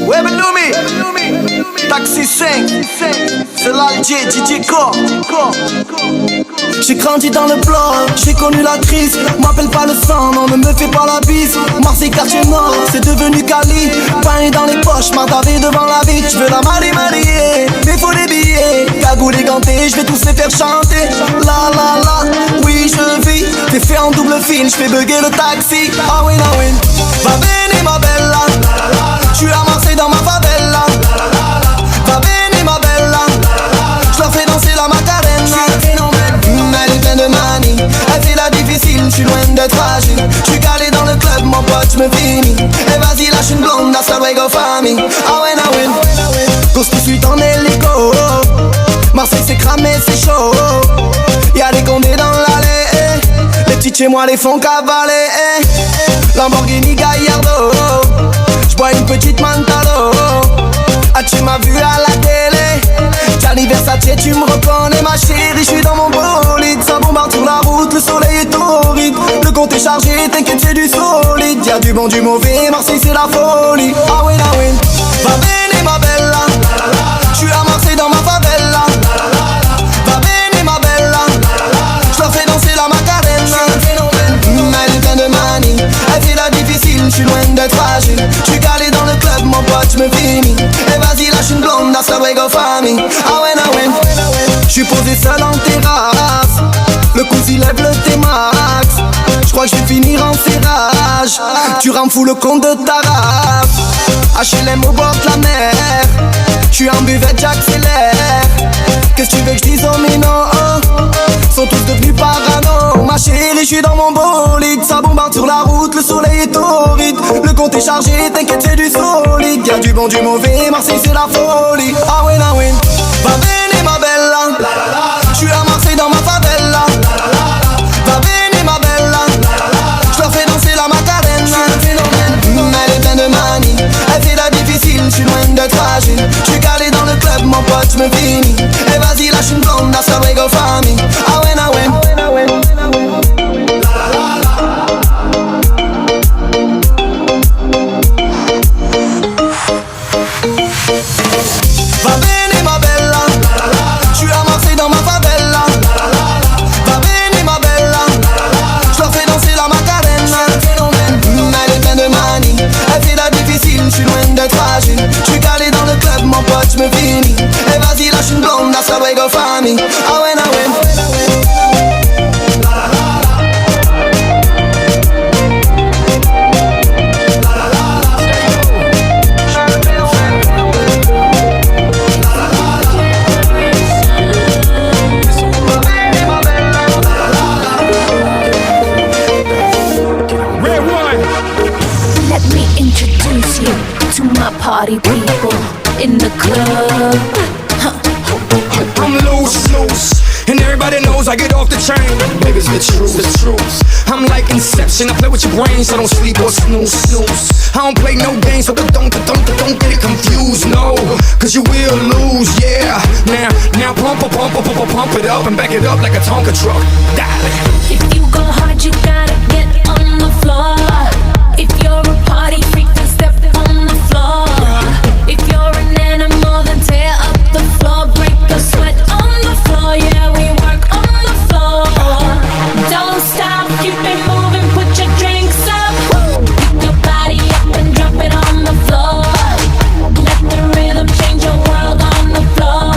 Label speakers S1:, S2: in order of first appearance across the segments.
S1: Ouais, Benoumi, Taxi 5, c'est l'Alger, DJ Core. J'ai grandi dans le bloc, j'ai connu la crise. M'appelle pas le sang, non, ne me fais pas la bise. Marseille, quartier nord, c'est devenu Cali. Pain dans les poches, m'attarder devant la vie. Je veux la marier, mais faut des billets. Cagoule et ganté, je vais tous les faire chanter. La la la, oui je vis. T'es fait en double fil, je fais bugger le taxi. Ah oui, ah oui. Va bene ma bella, j'suis à Marseille dans ma favela. Va bene ma bella, j'leur fais danser la macarena. Elle est pleine de manie, elle fait la difficile, j'suis loin d'être fragile. J'suis calé dans le club, mon pote, j'me finis. Et vas-y lâche une blonde, hasta luego famille. Ah ouais, ah ouais. Ghost tout suite en hélico. Marseille c'est cramé, c'est chaud. Y'a des condés dans l'allée. Les petits chez moi les font cavaler. Lamborghini Gallardo. J'bois une petite Mantalo. Ah tu m'as vu à la télé. Gianni Versace tu me reconnais ma chérie. J'suis dans mon bolide, ça bombarde sur la route. Le soleil est torride, le compte est chargé. T'inquiète c'est du solide. Y'a du bon du mauvais, Marseille c'est la folie. Ah oui, ah oui. Va bene ma bella, j'suis à Marseille dans ma favela. Va bene ma bella, j'leur fais danser la macarena. Elle est pleine de manie, elle fait la difficile, j'suis loin d'être fragile. J'suis calé dans le club, mon pote, j'me finis. Et vas-y lâche une blonde, hasta luego famille. Ah ouais, ah ouais. J'suis posé seul en terrasse, le cousin lève le T-Max. J'crois que j'vais finir en serrage. Tu rends fou le compte de ta race. HLM au bord de la mer, j'suis en buvette, j'accélère. Qu'est-ce que tu veux que j'dise aux minots? Sont tous devenus parano. Ma chérie, j'suis dans mon bolide, ça bombarde sur la route, le soleil est torride. Le compte est chargé, t'inquiète c'est du solide. Y'a du bon, du mauvais, Marseille c'est la folie. Ah oui, ah oui. Va bene ma bella, j'suis à Marseille dans ma favela. Va bene ma bella, j'leur fais danser la macarena. Elle est pleine de manie, elle fait la difficile, j'suis loin d'être fragile. J'suis calé dans le club, mon pote, j'me finis. Et vas-y lâche une blonde, hasta luego famille. Ah ouais, ah ouais. Va bene ma bella, j'suis à Marseille dans ma favela. Va bene ma bella, j'leur fais danser la macarena. Elle est pleine de manie, elle fait la difficile, j'suis loin d'être fragile. J'suis calé dans le club, mon pote, j'me finis. Et vas-y lâche une blonde, hasta luego famille. Ah ouais, ah ouais.
S2: Party people in the club.
S3: I'm loose, and everybody knows I get off the train. Baby, it's the truth. I'm like Inception, I play with your brain, so don't sleep or snooze. I don't play no games, so don't get it confused, no. Cause you will lose, yeah. Now pump it up and back it up like a Tonka truck. Darling.
S2: If you go hard, you gotta get on the floor. If you're a party freak, then step on the floor. If you're an animal, then tear up the floor. Break the sweat on the floor, yeah, we work on the floor. Don't stop, keep it moving, put your drinks up. Pick your body up and drop it on the floor. Let the rhythm change your world on the floor.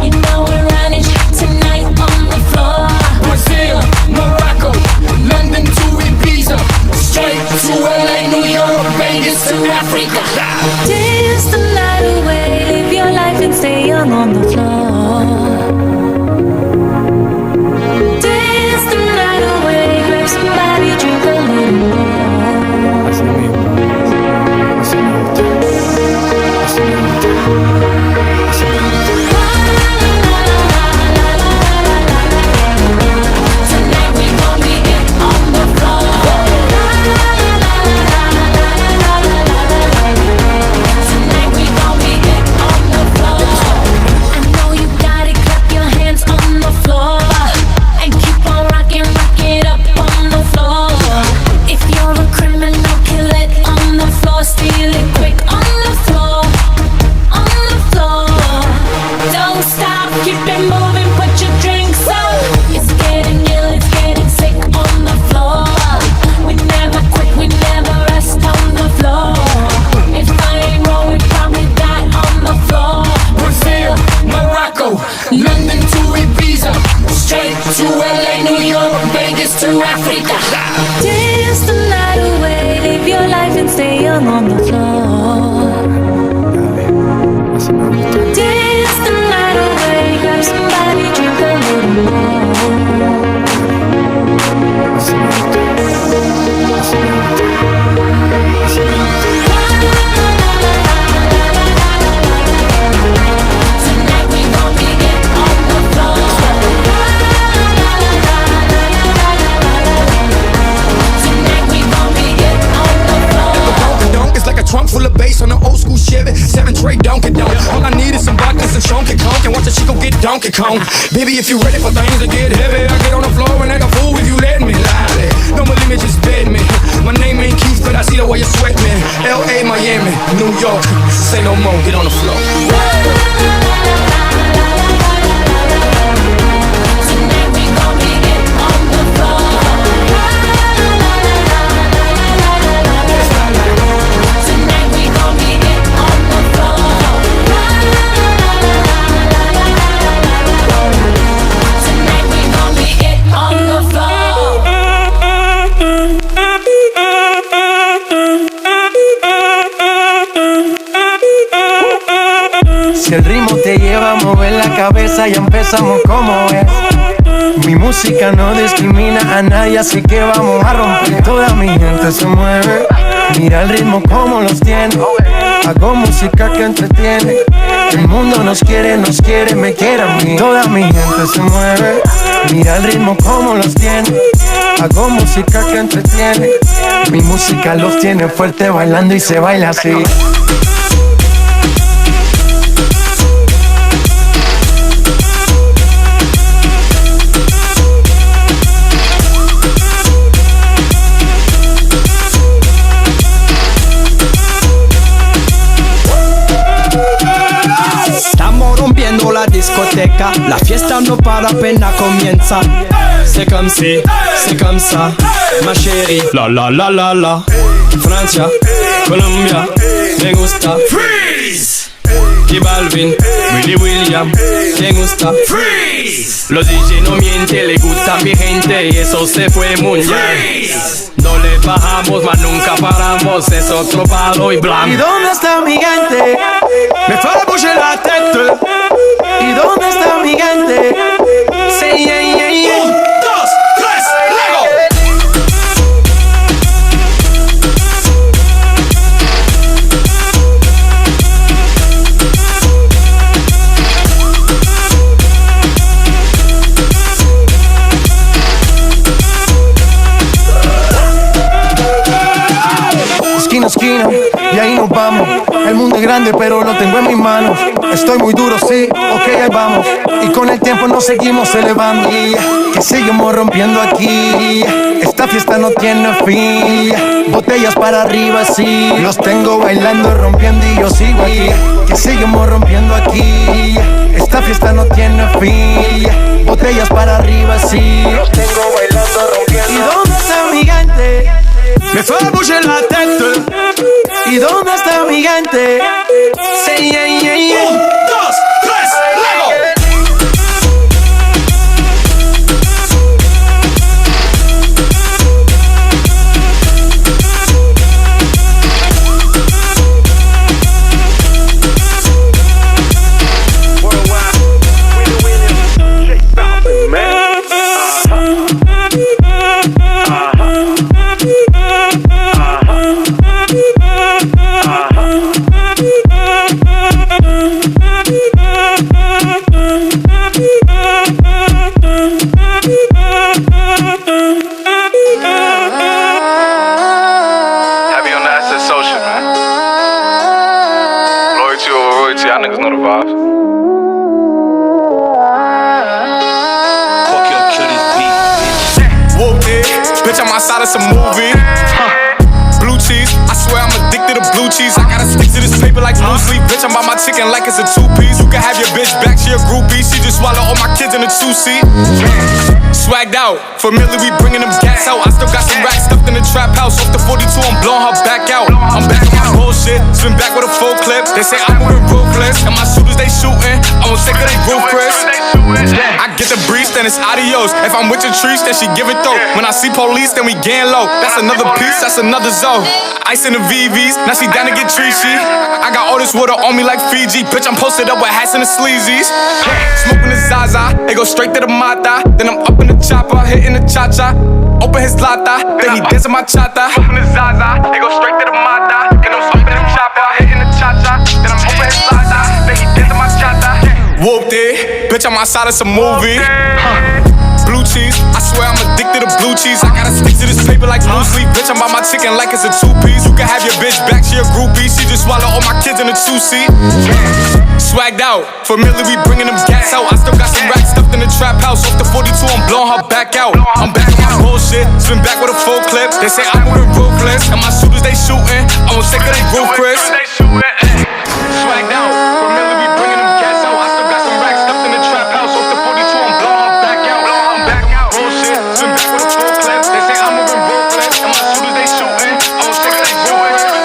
S2: You know we're running tonight on the floor.
S3: Brazil, Morocco, London to Ibiza, straight to LA, New York, Vegas to Africa.
S2: Dance the night away, live your life and stay young on the floor. Dance the night away, grab somebody, drink a little more. Tonight we gon' be it on the floor. Tonight we gon' be it on the floor. I know you got it, clap your hands on the floor and
S4: down on the floor. Dance the night away, grab somebody, drink a little more. Tonight we gon' be getting on the floor. Tonight we gon' be getting on the floor.
S3: Donk is like a trunk full of bass on an old school Chevy 7 tray Donkey Donk. All I need is some vodka and Chunky Conk, and watch a chico get Donkey Kong. Baby, if you ready for things to get heavy, I get on the floor and act a fool if you let me. Lie. Don't believe me, just bet me. My name ain't Keith, but I see the way you sweat me. L.A., Miami, New York, say no more, get on the floor.
S4: Tonight we gon' be getting on the floor. Tonight we gon' be getting on the floor. Tonight we gon' be getting on the floor.
S5: Si el ritmo te lleva a mover la cabeza, ya empezamos como es. Mi música no discrimina a nadie, así que vamos a romper. Toda mi gente se mueve, mira el ritmo como los tiene. Hago música que entretiene. El mundo nos quiere, me quiere a mí. Toda mi gente se mueve, mira el ritmo como los tiene. Hago música que entretiene. Mi música los tiene fuerte bailando y se baila así.
S6: Estamos rompiendo la discoteca, la fiesta no para, apenas comienza. C'est comme si, c'est comme ça, ma chérie. La la la la la. Francia, Colombia, me gusta. Freeze. Y Balvin, Willy William, me gusta. Freeze. Los DJ no mienten, le gusta a mi gente y eso se fue mundial. No le bajamos, mas nunca paramos, es otro palo y blanco.
S5: ¿Y dónde está mi gente?
S6: Me fue a bouger la tête.
S5: ¿Y dónde está mi gente?
S6: Say yeah, yeah, yeah. 1, 2, 3, Lego.
S5: Esquina a esquina, y ahí nos vamos. El mundo es grande, pero lo tengo en mis manos. Estoy muy duro, sí, ok, ahí vamos. Y con el tiempo nos seguimos elevando. Que seguimos rompiendo aquí. Esta fiesta no tiene fin. Botellas para arriba, sí. Los tengo bailando, rompiendo y yo sigo aquí. Que seguimos rompiendo aquí. Esta fiesta no tiene fin. Botellas para arriba, sí. Los tengo bailando, rompiendo. ¿Y dónde está mi gente?
S6: Me fue a bouger la tête.
S5: ¿Y dónde está mi gente?
S6: Say yeah, yeah, yeah. 1, 2, 3, Lego.
S7: Y'all niggas know the vibes.
S3: Fuck your kill this beat, bitch. Whoop it, bitch, I'm outside of some movie. Blue cheese, I swear I'm addicted to blue cheese. I gotta stick to this paper like blue sleep. Bitch, I'm by my chicken like it's a 2-piece. You can have your bitch back, she a groupie. She just swallow all my kids in a 2-seat. Swagged out, familiar, we bringing them gas out. I still got some racks stuffed in the trap house. Off the 42, I'm blowing her back out. I'm back on my bullshit, spin back with a full clip. They say I'm moving ruthless, and my shooters they shooting. I won't take it, they roof, Chris. I get the breeze, then it's adios. If I'm with your trees, then she give it though. When I see police, then we gang low. That's another piece, that's another zone. Ice in the VVs, now she down to get treachy. I got all this water on me like Fiji. Bitch, I'm posted up with hats and the sleazies. Smoking the Zaza, it go straight to the Mata. Then I'm up in the chopper, hitting the cha-cha. Open his lata, then he dancing my chata. Smoking the Zaza, it go straight to the Mata. Then I'm up in the chopper, hitting the cha-cha. Then I'm open his lata, then he dancing my chata. Whooped it, bitch, I'm outside of some movie. Blue cheese, I swear I'm addicted to blue cheese. I gotta stick to this paper like blue sleep. Bitch, I'm by my chicken like it's a two-piece. You can have your bitch back, she a groupie. She just swallow all my kids in a two-seat. Swagged out, familiar, we bringing them gas out. I still got some racks stuffed in the trap house. Off the 42, I'm blowing her back out. I'm back on my bullshit, spin back with a full clip. They say I'm moving ruthless, and my shooters they shooting. I won't take it they roof, Chris. Swagged out, familiar, we bringing them gas out. I still got some racks stuffed in the trap house. Off the 42, I'm blowing her back out. Bullshit, spin back with a full clip. They say I'm moving ruthless, and my shooters they shooting. I won't take it they shooting.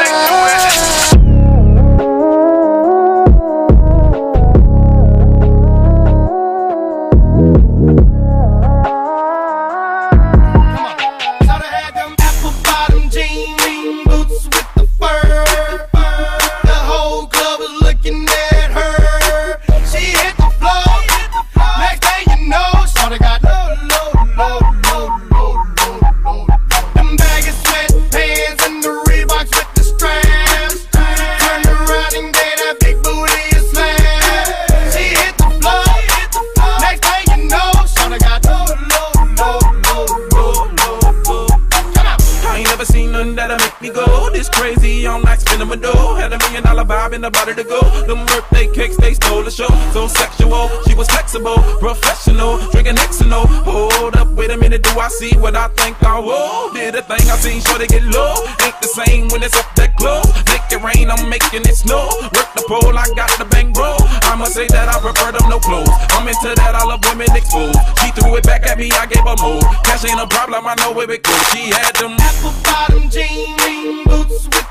S8: About to go, them birthday cakes, they stole the show. So sexual, she was flexible, professional, drinking Xano. Hold up, wait a minute, do I see what I think I will? Did a thing I seen, sure they get low. Ain't the same when it's up that close. Make it rain, I'm making it snow. Work the pole, I got the bang bro. I must say that I prefer them no clothes. I'm into that, I love women exposed. She threw it back at me, I gave her more. Cash ain't a problem, I know where it goes. She had them apple bottom jean boots with